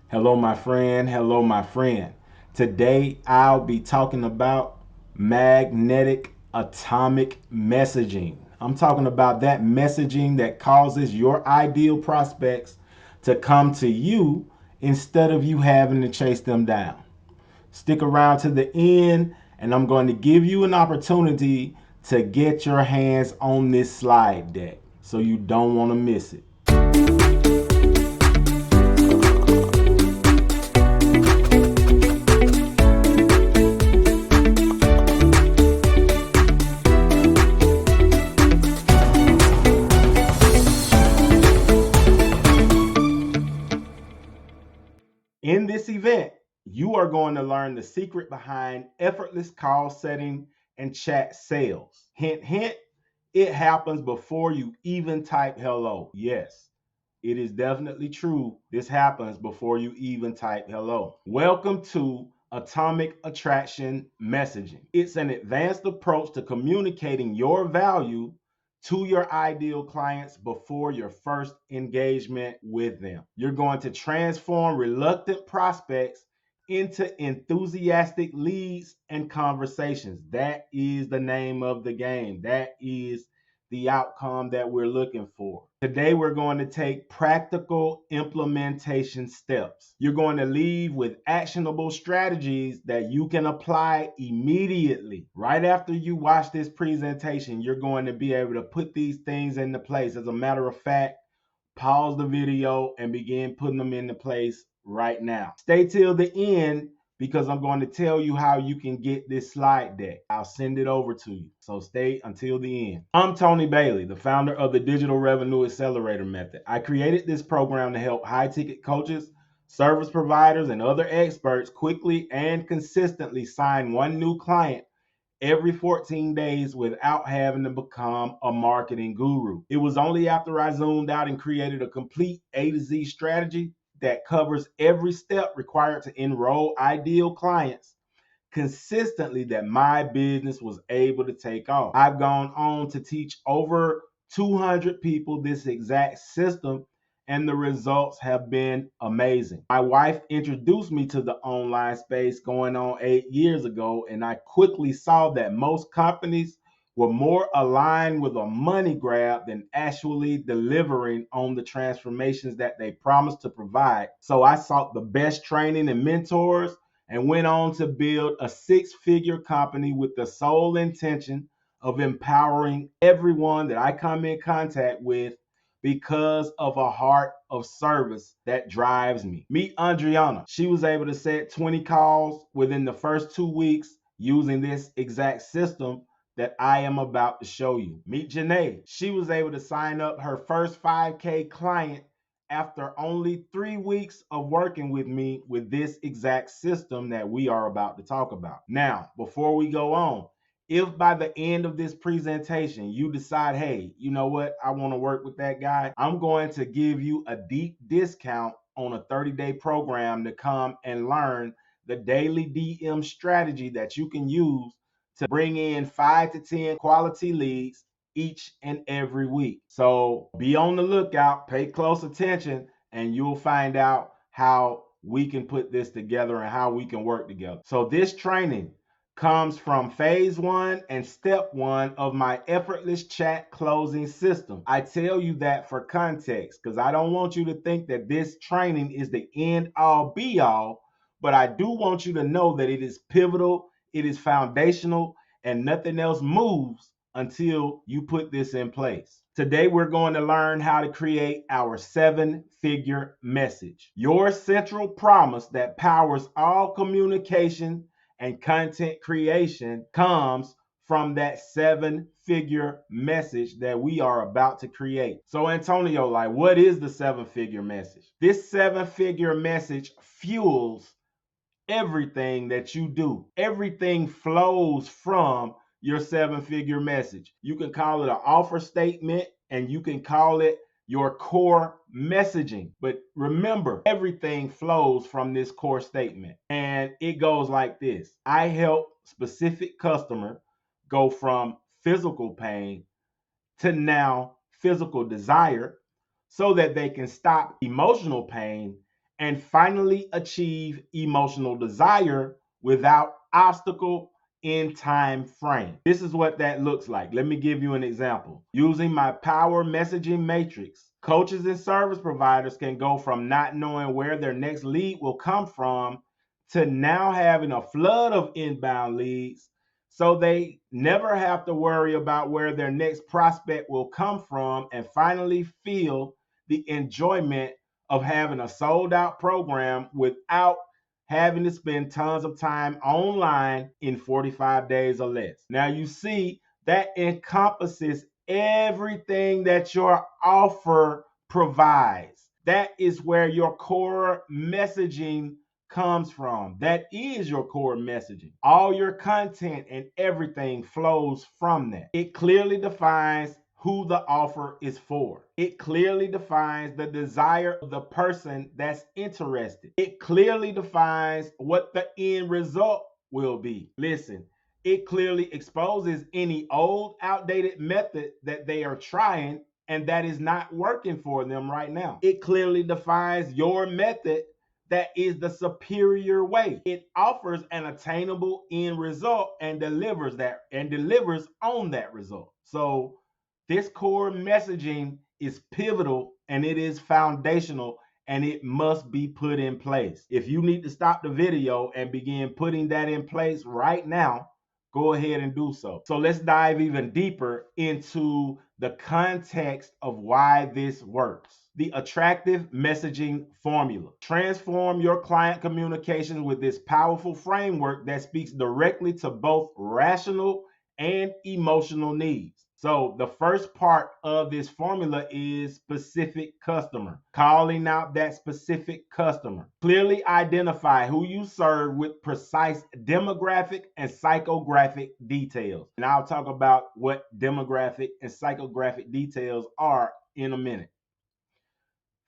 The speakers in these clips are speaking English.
Hello, my friend. Hello, my friend. Today, I'll be talking about magnetic atomic messaging. I'm talking about that messaging that causes your ideal prospects to come to you instead of you having to chase them down. Stick around to the end, and I'm going to give you an opportunity to get your hands on this slide deck so you don't want to miss it. In this event, you are going to learn the secret behind effortless call setting and chat sales. Hint, hint, it happens before you even type hello. Yes, it is definitely true. This happens before you even type hello. Welcome to Atomic Attraction Messaging. It's an advanced approach to communicating your value to your ideal clients before your first engagement with them. You're going to transform reluctant prospects into enthusiastic leads and conversations. That is the name of the game. That is the outcome that we're looking for. Today, we're going to take practical implementation steps. You're going to leave with actionable strategies that you can apply immediately. Right after you watch this presentation, you're going to be able to put these things into place. As a matter of fact, pause the video and begin putting them into place right now. Stay till the end because I'm going to tell you how you can get this slide deck. I'll send it over to you. So stay until the end. I'm Tony Bailey, the founder of the Digital Revenue Accelerator Method. I created this program to help high-ticket coaches, service providers, and other experts quickly and consistently sign one new client every 14 days without having to become a marketing guru. It was only after I zoomed out and created a complete A to Z strategy that covers every step required to enroll ideal clients consistently that my business was able to take off. I've gone on to teach over 200 people this exact system, and the results have been amazing. My wife introduced me to the online space going on 8 years ago, and I quickly saw that most companies were more aligned with a money grab than actually delivering on the transformations that they promised to provide. So I sought the best training and mentors and went on to build a six-figure company with the sole intention of empowering everyone that I come in contact with because of a heart of service that drives me. Meet Andriana. She was able to set 20 calls within the first 2 weeks using this exact system that I am about to show you. Meet Janae. She was able to sign up her first 5K client after only 3 weeks of working with me with this exact system that we are about to talk about. Now, before we go on, if by the end of this presentation you decide, hey, you know what, I want to work with that guy, I'm going to give you a deep discount on a 30-day program to come and learn the daily DM strategy that you can use to bring in 5 to 10 quality leads each and every week. So be on the lookout, pay close attention, and you'll find out how we can put this together and how we can work together. So this training comes from phase 1 and step 1 of my effortless chat closing system. I tell you that for context because I don't want you to think that this training is the end all be all, but I do want you to know that it is pivotal, it is foundational, and nothing else moves until you put this in place. Today, we're going to learn how to create our 7-figure message, your central promise that powers all communication and content creation comes from that 7-figure message that we are about to create. So, Antonio, like, what is the 7-figure message? This 7-figure message fuels everything that you do. Everything flows from your 7-figure message. You can call it an offer statement and you can call it your core messaging. But remember, everything flows from this core statement. And it goes like this. I help specific customer go from physical pain to now physical desire so that they can stop emotional pain and finally achieve emotional desire without obstacle in time frame. This is what that looks like. Let me give you an example. Using my power messaging matrix, coaches and service providers can go from not knowing where their next lead will come from to now having a flood of inbound leads, so they never have to worry about where their next prospect will come from, and finally feel the enjoyment of having a sold out program without having to spend tons of time online in 45 days or less. Now you see that encompasses everything that your offer provides. That is where your core messaging comes from. That is your core messaging. All your content and everything flows from that. It clearly defines who the offer is for. It clearly defines the desire of the person that's interested. It clearly defines what the end result will be. Listen, it clearly exposes any old, outdated method that they are trying and that is not working for them right now. It clearly defines your method that is the superior way. It offers an attainable end result and delivers on that result. So this core messaging is pivotal and it is foundational and it must be put in place. If you need to stop the video and begin putting that in place right now, go ahead and do so. So let's dive even deeper into the context of why this works. The attractive messaging formula. Transform your client communications with this powerful framework that speaks directly to both rational and emotional needs. So the first part of this formula is specific customer, calling out that specific customer. Clearly identify who you serve with precise demographic and psychographic details. And I'll talk about what demographic and psychographic details are in a minute.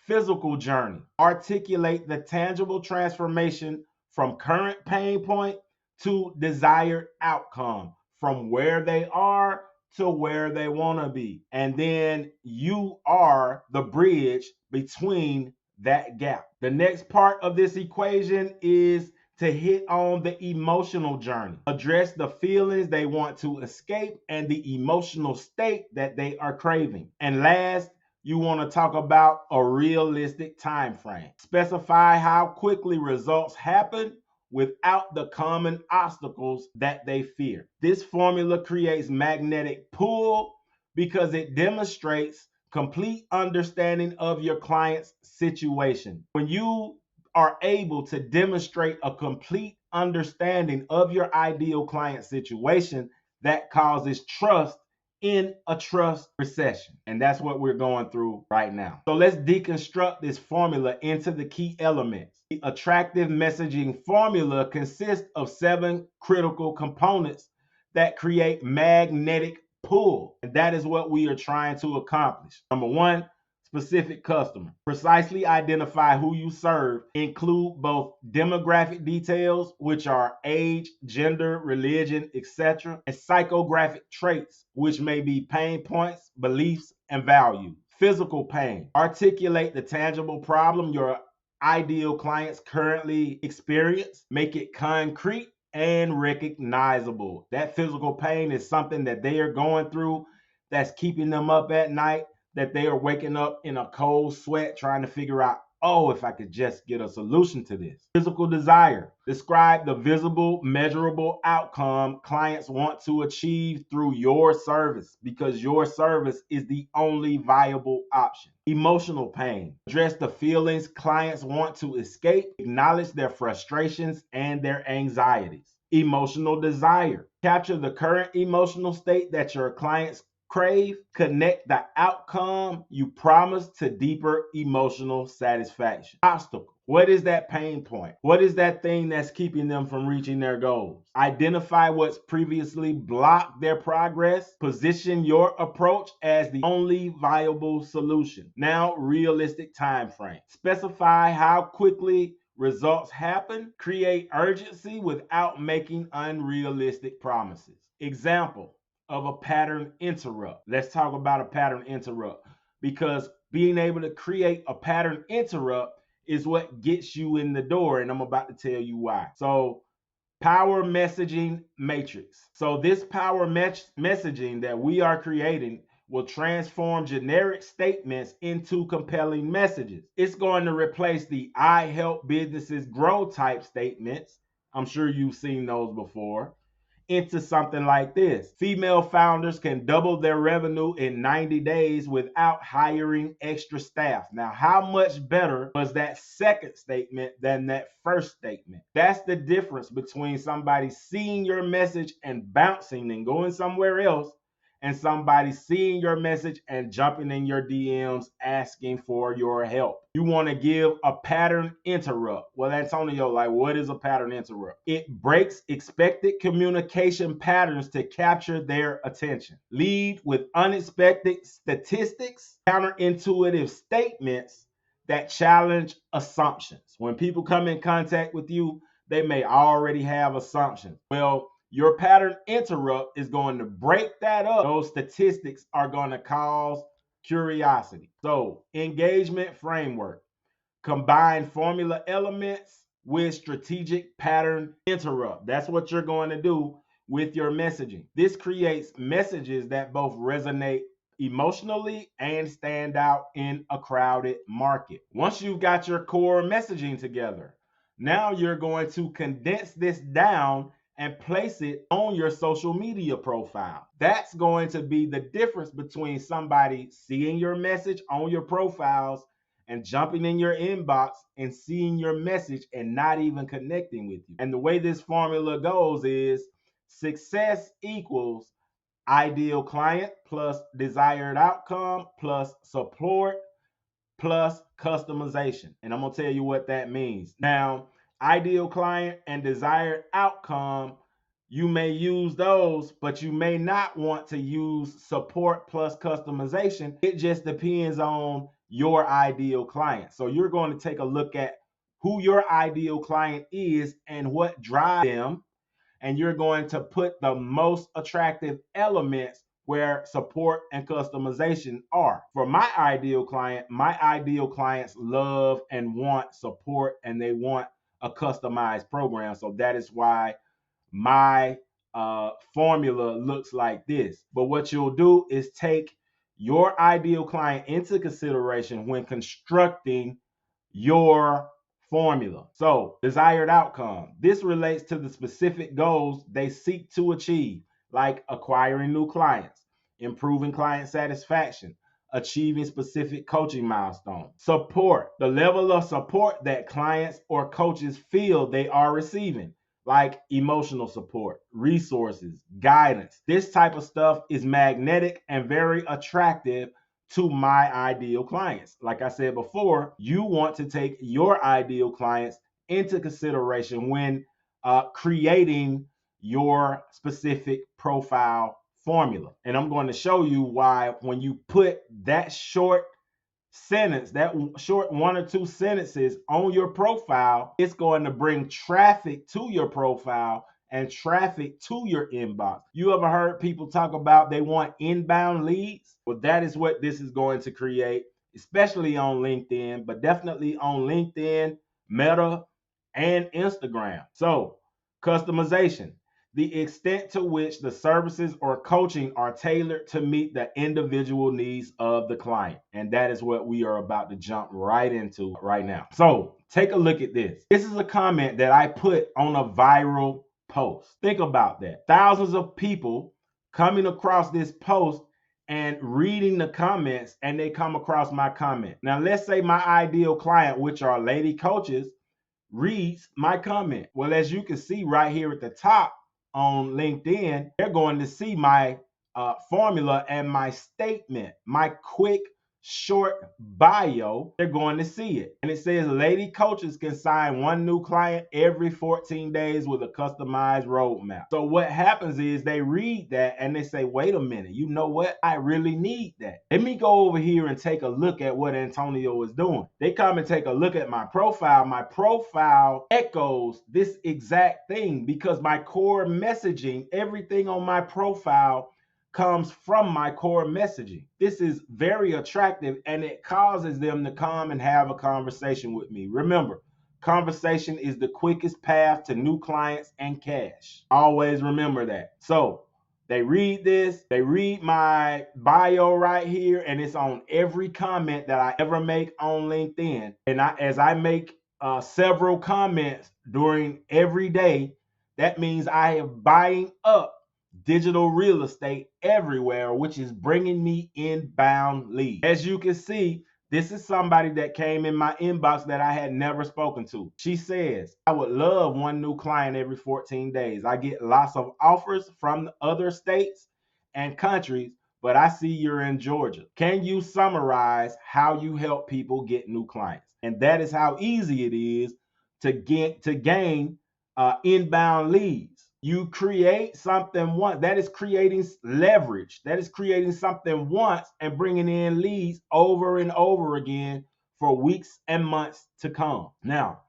Physical journey. Articulate the tangible transformation from current pain point to desired outcome, from where they are to where they want to be. And then you are the bridge between that gap. The next part of this equation is to hit on the emotional journey. Address the feelings they want to escape and the emotional state that they are craving. And last, you want to talk about a realistic time frame. Specify how quickly results happen without the common obstacles that they fear. This formula creates magnetic pull because it demonstrates complete understanding of your client's situation. When you are able to demonstrate a complete understanding of your ideal client situation, that causes trust in a trust recession. And that's what we're going through right now. So let's deconstruct this formula into the key elements. The attractive messaging formula consists of 7 critical components that create magnetic pull. And that is what we are trying to accomplish. Number 1, specific customer. Precisely identify who you serve. Include both demographic details, which are age, gender, religion, etc., and psychographic traits, which may be pain points, beliefs, and values. Physical pain. Articulate the tangible problem your ideal clients currently experience. Make it concrete and recognizable. That physical pain is something that they are going through that's keeping them up at night, that they are waking up in a cold sweat trying to figure out, oh, if I could just get a solution to this. Physical desire. Describe the visible, measurable outcome clients want to achieve through your service, because your service is the only viable option. Emotional pain. Address the feelings clients want to escape. Acknowledge their frustrations and their anxieties. Emotional desire. Capture the current emotional state that your clients crave. Connect the outcome you promised to deeper emotional satisfaction. Obstacle. What is that pain point? What is that thing that's keeping them from reaching their goals? Identify what's previously blocked their progress. Position your approach as the only viable solution. Now, realistic time frame. Specify how quickly results happen. Create urgency without making unrealistic promises. Example of a pattern interrupt. Let's talk about a pattern interrupt, because being able to create a pattern interrupt is what gets you in the door, and I'm about to tell you why. So power messaging matrix. So this power messaging that we are creating will transform generic statements into compelling messages. It's going to replace the "I help businesses grow" type statements. I'm sure you've seen those before, into something like this: female founders can double their revenue in 90 days without hiring extra staff. Now, how much better was that second statement than that first statement? That's the difference between somebody seeing your message and bouncing and going somewhere else, and somebody seeing your message and jumping in your DMs asking for your help. You want to give a pattern interrupt. Well, Antonio, like, what is a pattern interrupt? It breaks expected communication patterns to capture their attention. Lead with unexpected statistics, counterintuitive statements that challenge assumptions. When people come in contact with you, they may already have assumptions. Well, your pattern interrupt is going to break that up. Those statistics are going to cause curiosity. So, engagement framework. Combine formula elements with strategic pattern interrupt. That's what you're going to do with your messaging. This creates messages that both resonate emotionally and stand out in a crowded market. Once you've got your core messaging together, now you're going to condense this down and place it on your social media profile. That's going to be the difference between somebody seeing your message on your profiles and jumping in your inbox and seeing your message and not even connecting with you. And the way this formula goes is success equals ideal client plus desired outcome plus support plus customization. And I'm going to tell you what that means. Now, ideal client and desired outcome, you may use those, but you may not want to use support plus customization. It just depends on your ideal client. So you're going to take a look at who your ideal client is and what drives them, and you're going to put the most attractive elements where support and customization are. For my ideal clients love and want support, and they want a customized program. So that is why my formula looks like this. But what you'll do is take your ideal client into consideration when constructing your formula. So, desired outcome. This relates to the specific goals they seek to achieve, like acquiring new clients, improving client satisfaction, achieving specific coaching milestones. Support. The level of support that clients or coaches feel they are receiving, like emotional support, resources, guidance. This type of stuff is magnetic and very attractive to my ideal clients. Like I said before, you want to take your ideal clients into consideration when creating your specific profile formula. And I'm going to show you why when you put that short sentence, that short 1 or 2 sentences on your profile, it's going to bring traffic to your profile and traffic to your inbox. You ever heard people talk about they want inbound leads? Well, that is what this is going to create, especially on LinkedIn, but definitely on LinkedIn, Meta, and Instagram. So, customization. The extent to which the services or coaching are tailored to meet the individual needs of the client. And that is what we are about to jump right into right now. So take a look at this. This is a comment that I put on a viral post. Think about that. Thousands of people coming across this post and reading the comments, and they come across my comment. Now, let's say my ideal client, which are lady coaches, reads my comment. Well, as you can see right here at the top, on LinkedIn, they're going to see my formula and my statement, my quick, short bio. They're going to see it. And it says lady coaches can sign 1 new client every 14 days with a customized roadmap. So what happens is they read that and they say, wait a minute, you know what? I really need that. Let me go over here and take a look at what Antonio is doing. They come and take a look at my profile. My profile echoes this exact thing because my core messaging, everything on my profile comes from my core messaging. This is very attractive and it causes them to come and have a conversation with me. Remember, conversation is the quickest path to new clients and cash. Always remember that. So they read this, they read my bio right here, and it's on every comment that I ever make on LinkedIn. And as I make several comments during every day, that means I am buying up digital real estate everywhere, which is bringing me inbound leads. As you can see, this is somebody that came in my inbox that I had never spoken to. She says, I would love one new client every 14 days. I get lots of offers from other states and countries, but I see you're in Georgia. Can you summarize how you help people get new clients? And that is how easy it is to gain inbound leads. You create something once. That is creating leverage. That is creating something once and bringing in leads over and over again for weeks and months to come. Now,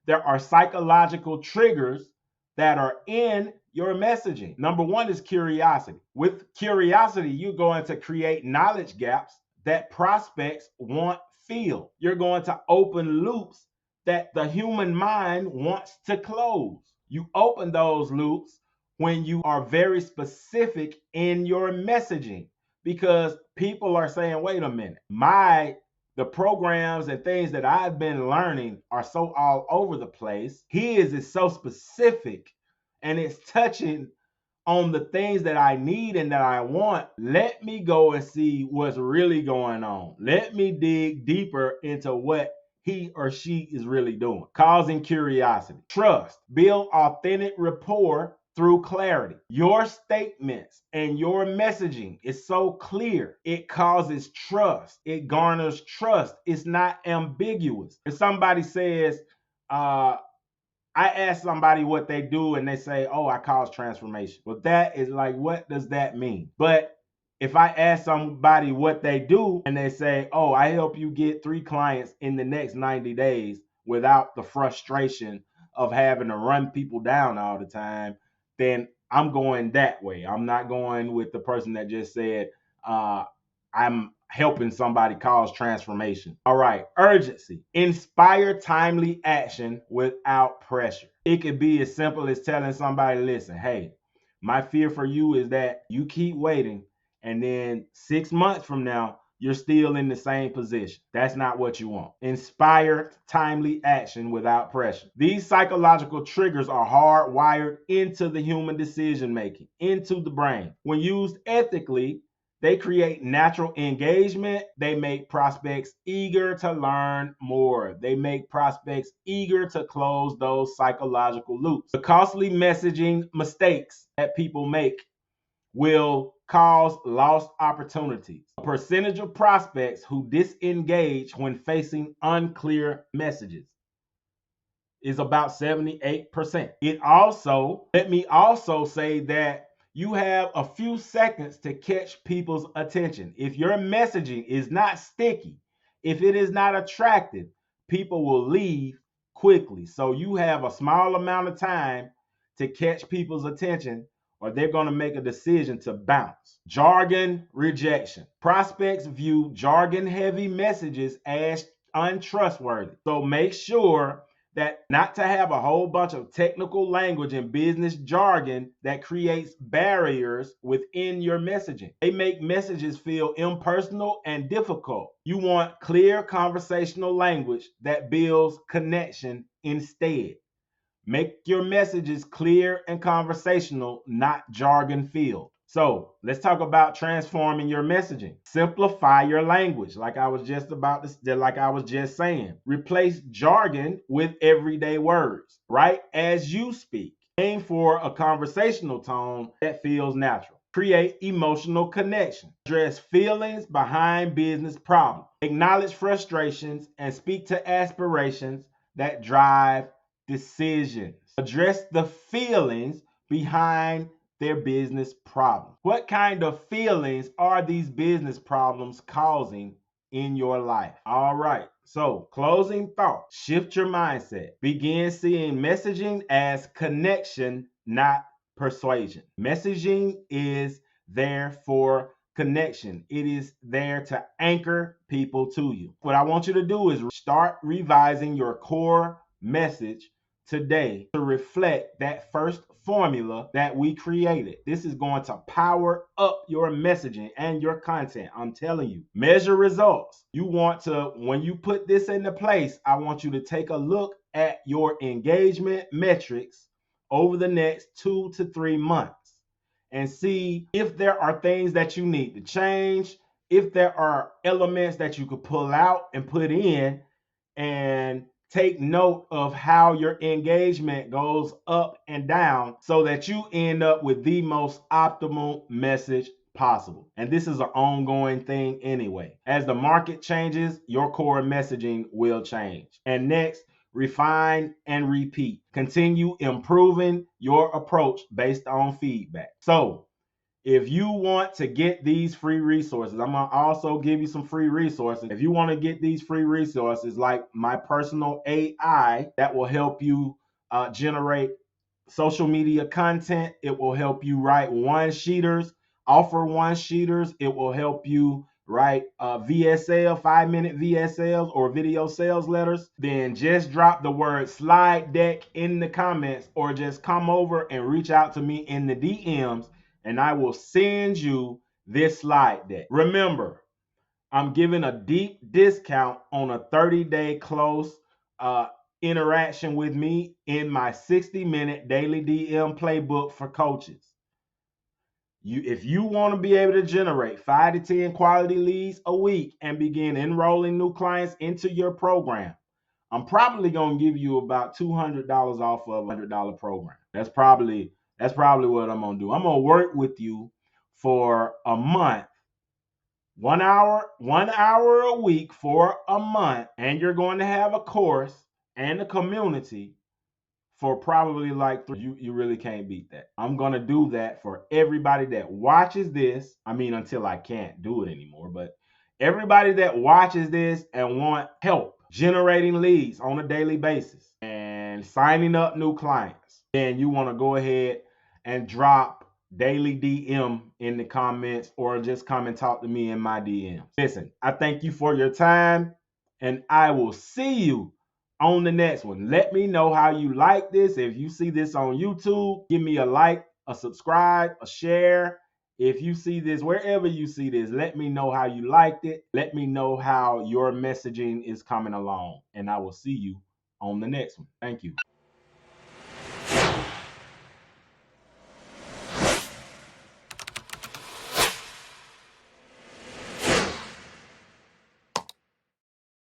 there are psychological triggers that are in your messaging. Number one is curiosity. With curiosity, you're going to create knowledge gaps that prospects want filled. You're going to open loops that the human mind wants to close. You open those loops when you are very specific in your messaging, because people are saying, wait a minute, the programs and things that I've been learning are so all over the place. His is so specific and it's touching on the things that I need and that I want. Let me go and see what's really going on. Let me dig deeper into what he or she is really doing. Causing curiosity. Trust. Build authentic rapport through clarity. Your statements and your messaging is so clear. It causes trust. It garners trust. It's not ambiguous. If somebody says, I ask somebody what they do and they say, oh, I cause transformation. Well, that is like, what does that mean? But if I ask somebody what they do and they say, oh, I help you get 3 clients in the next 90 days without the frustration of having to run people down all the time, then I'm going that way. I'm not going with the person that just said, I'm helping somebody cause transformation. All right, urgency. Inspire timely action without pressure. It could be as simple as telling somebody, listen, hey, my fear for you is that you keep waiting and then 6 months from now, you're still in the same position. That's not what you want. Inspire timely action without pressure. These psychological triggers are hardwired into the human decision making, into the brain. When used ethically, they create natural engagement. They make prospects eager to learn more. They make prospects eager to close those psychological loops. The costly messaging mistakes that people make will cause lost opportunities. A percentage of prospects who disengage when facing unclear messages is about 78%. Let me also say that you have a few seconds to catch people's attention. If your messaging is not sticky, if it is not attractive, people will leave quickly. So you have a small amount of time to catch people's attention, or they're going to make a decision to bounce. Jargon rejection. Prospects view jargon-heavy messages as untrustworthy. So make sure that not to have a whole bunch of technical language and business jargon that creates barriers within your messaging. They make messages feel impersonal and difficult. You want clear conversational language that builds connection instead. Make your messages clear and conversational, not jargon-filled. So let's talk about transforming your messaging. Simplify your language, like I was just saying. Replace jargon with everyday words. Write as you speak. Aim for a conversational tone that feels natural. Create emotional connection. Address feelings behind business problems. Acknowledge frustrations and speak to aspirations that drive decisions. Address the feelings behind their business problem. What kind of feelings are these business problems causing in your life? All right. So, closing thought. Shift your mindset. Begin seeing messaging as connection, not persuasion. Messaging is there for connection. It is there to anchor people to you. What I want you to do is start revising your core message today to reflect that first formula that we created. This is going to power up your messaging and your content. I'm telling you, measure results. You want to, when you put this into place, I want you to take a look at your engagement metrics over the next 2 to 3 months and see if there are things that you need to change, if there are elements that you could pull out and put in, and take note of how your engagement goes up and down so that you end up with the most optimal message possible. And this is an ongoing thing anyway. As the market changes, your core messaging will change. And next, refine and repeat. Continue improving your approach based on feedback. So, if you want to get these free resources, I'm going to also give you some free resources. If you want to get these free resources like my personal AI that will help you generate social media content, it will help you write one-sheeters, offer one-sheeters, it will help you write VSL, 5-minute VSLs or video sales letters, then just drop the word slide deck in the comments or just come over and reach out to me in the DMs and I will send you this slide deck. Remember, I'm giving a deep discount on a 30-day close interaction with me in my 60-minute daily DM playbook for coaches. If you want to be able to generate 5 to 10 quality leads a week and begin enrolling new clients into your program, I'm probably going to give you about $200 off of a $100 program. That's probably what I'm going to do. I'm going to work with you for a month, 1 hour a week for a month, and you're going to have a course and a community for probably like you really can't beat that. I'm going to do that for everybody that watches this. I mean, until I can't do it anymore, but everybody that watches this and want help generating leads on a daily basis and signing up new clients, then you want to go ahead and drop daily DM in the comments or just come and talk to me in my DMs. Listen, I thank you for your time and I will see you on the next one. Let me know how you like this. If you see this on YouTube, give me a like, a subscribe, a share. If you see this, wherever you see this, let me know how you liked it. Let me know how your messaging is coming along. And I will see you on the next one. Thank you.